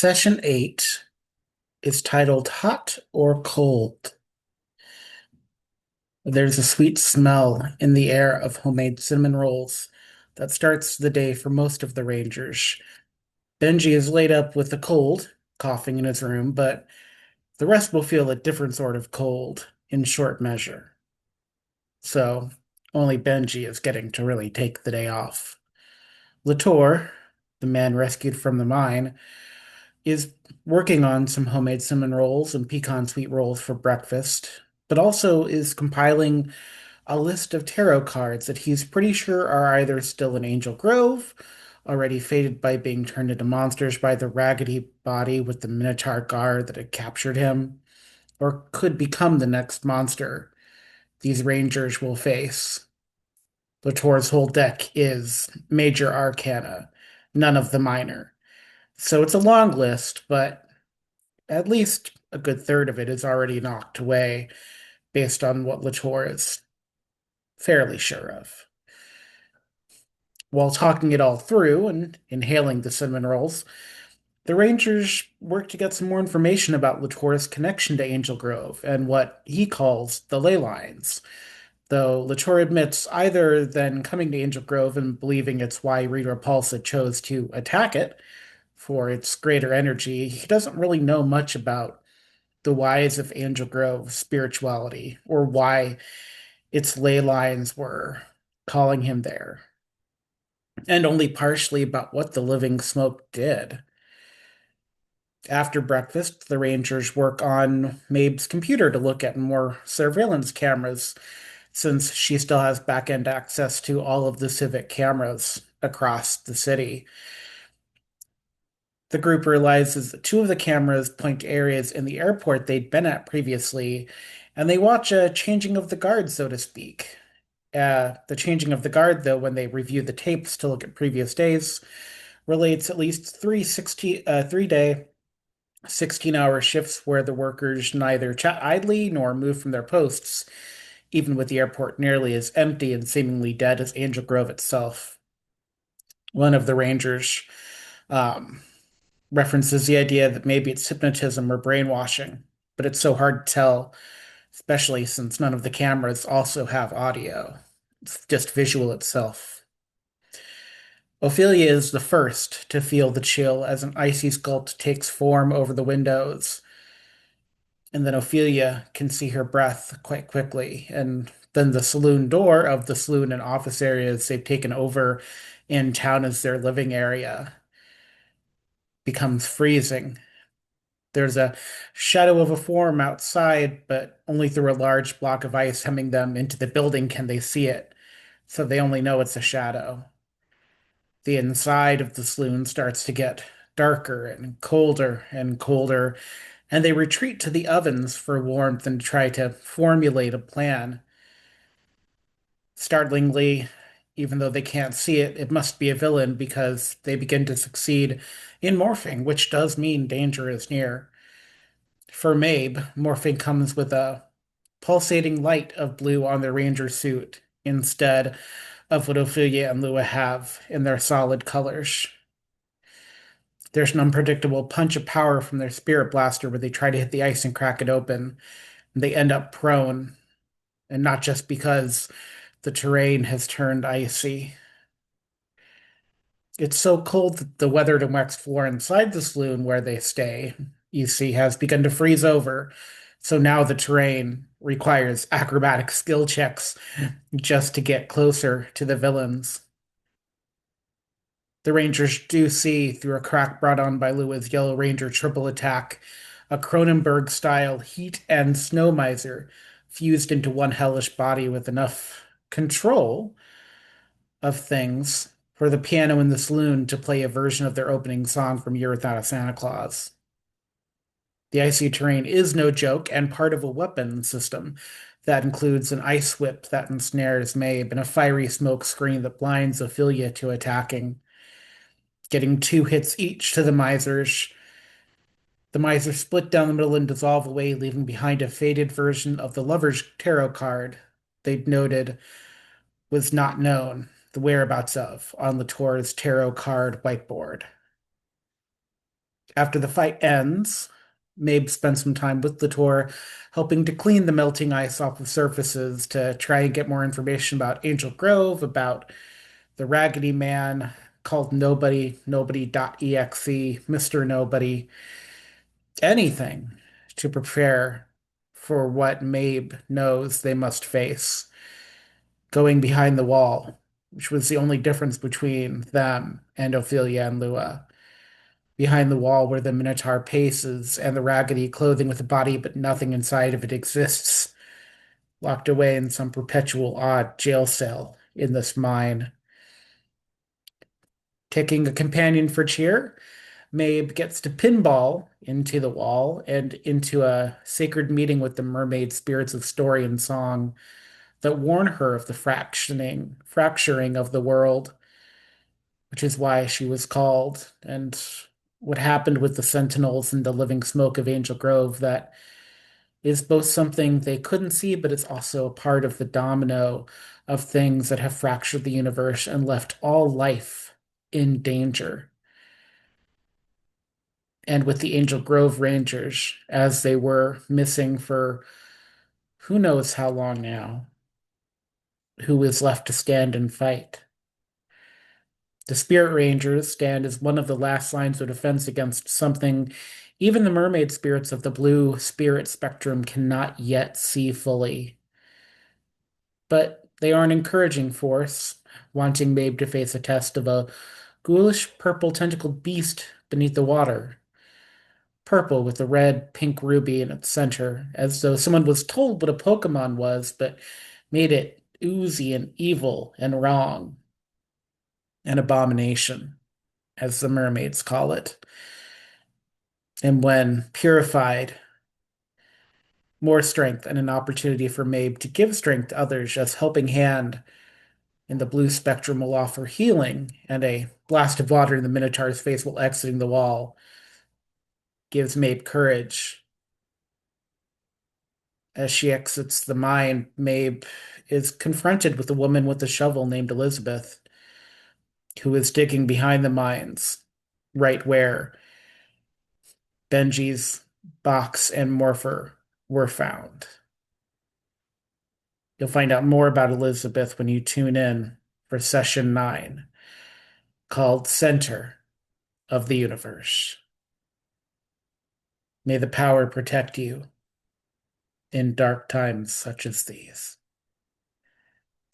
Session 8 is titled Hot or Cold. There's a sweet smell in the air of homemade cinnamon rolls that starts the day for most of the Rangers. Benji is laid up with a cold, coughing in his room, but the rest will feel a different sort of cold in short measure. So only Benji is getting to really take the day off. Latour, the man rescued from the mine, is working on some homemade cinnamon rolls and pecan sweet rolls for breakfast, but also is compiling a list of tarot cards that he's pretty sure are either still in Angel Grove, already fated by being turned into monsters by the raggedy body with the Minotaur guard that had captured him, or could become the next monster these rangers will face. Latour's whole deck is major arcana, none of the minor. So it's a long list, but at least a good third of it is already knocked away based on what Latour is fairly sure of. While talking it all through and inhaling the cinnamon rolls, the Rangers work to get some more information about Latour's connection to Angel Grove and what he calls the ley lines. Though Latour admits either then coming to Angel Grove and believing it's why Rita Repulsa chose to attack it for its greater energy, he doesn't really know much about the whys of Angel Grove's spirituality or why its ley lines were calling him there, and only partially about what the living smoke did. After breakfast, the Rangers work on Mabe's computer to look at more surveillance cameras, since she still has back-end access to all of the civic cameras across the city. The group realizes that two of the cameras point to areas in the airport they'd been at previously, and they watch a changing of the guard, so to speak. The changing of the guard, though, when they review the tapes to look at previous days, relates at least 3-day, 16-hour shifts where the workers neither chat idly nor move from their posts, even with the airport nearly as empty and seemingly dead as Angel Grove itself. One of the rangers um, references the idea that maybe it's hypnotism or brainwashing, but it's so hard to tell, especially since none of the cameras also have audio. It's just visual itself. Ophelia is the first to feel the chill as an icy sculpt takes form over the windows, and then Ophelia can see her breath quite quickly. And then the saloon door of the saloon and office areas they've taken over in town as their living area becomes freezing. There's a shadow of a form outside, but only through a large block of ice hemming them into the building can they see it, so they only know it's a shadow. The inside of the saloon starts to get darker and colder, and they retreat to the ovens for warmth and try to formulate a plan. Startlingly, even though they can't see it, it must be a villain because they begin to succeed in morphing, which does mean danger is near. For Mabe, morphing comes with a pulsating light of blue on their ranger suit instead of what Ophelia and Lua have in their solid colors. There's an unpredictable punch of power from their spirit blaster where they try to hit the ice and crack it open, and they end up prone, and not just because the terrain has turned icy. It's so cold that the weathered and waxed floor inside the saloon where they stay, you see, has begun to freeze over. So now the terrain requires acrobatic skill checks just to get closer to the villains. The Rangers do see, through a crack brought on by Lua's Yellow Ranger triple attack, a Cronenberg style heat and snow miser fused into one hellish body with enough control of things for the piano in the saloon to play a version of their opening song from Year Without a Santa Claus. The icy terrain is no joke and part of a weapon system that includes an ice whip that ensnares Mabe and a fiery smoke screen that blinds Ophelia to attacking. Getting two hits each to the misers, the misers split down the middle and dissolve away, leaving behind a faded version of the Lover's Tarot card they'd noted was not known the whereabouts of on Latour's tarot card whiteboard. After the fight ends, Mabe spends some time with Latour, helping to clean the melting ice off of surfaces to try and get more information about Angel Grove, about the Raggedy Man called Nobody, Nobody.exe, Mr. Nobody, anything to prepare for what Mabe knows they must face, going behind the wall, which was the only difference between them and Ophelia and Lua. Behind the wall where the Minotaur paces and the raggedy clothing with a body but nothing inside of it exists, locked away in some perpetual odd jail cell in this mine. Taking a companion for cheer, Mabe gets to pinball into the wall and into a sacred meeting with the mermaid spirits of story and song that warn her of the fracturing of the world, which is why she was called, and what happened with the Sentinels and the living smoke of Angel Grove that is both something they couldn't see, but it's also a part of the domino of things that have fractured the universe and left all life in danger. And with the Angel Grove Rangers, as they were missing for who knows how long now, who is left to stand and fight? The Spirit Rangers stand as one of the last lines of defense against something even the mermaid spirits of the blue spirit spectrum cannot yet see fully. But they are an encouraging force, wanting Mabe to face a test of a ghoulish purple tentacled beast beneath the water. Purple with a red, pink ruby in its center, as though someone was told what a Pokemon was, but made it oozy and evil and wrong. An abomination, as the mermaids call it. And when purified, more strength and an opportunity for Mabe to give strength to others as helping hand in the blue spectrum will offer healing, and a blast of water in the Minotaur's face while exiting the wall gives Mabe courage. As she exits the mine, Mabe is confronted with a woman with a shovel named Elizabeth, who is digging behind the mines, right where Benji's box and morpher were found. You'll find out more about Elizabeth when you tune in for session 9, called Center of the Universe. May the power protect you in dark times such as these.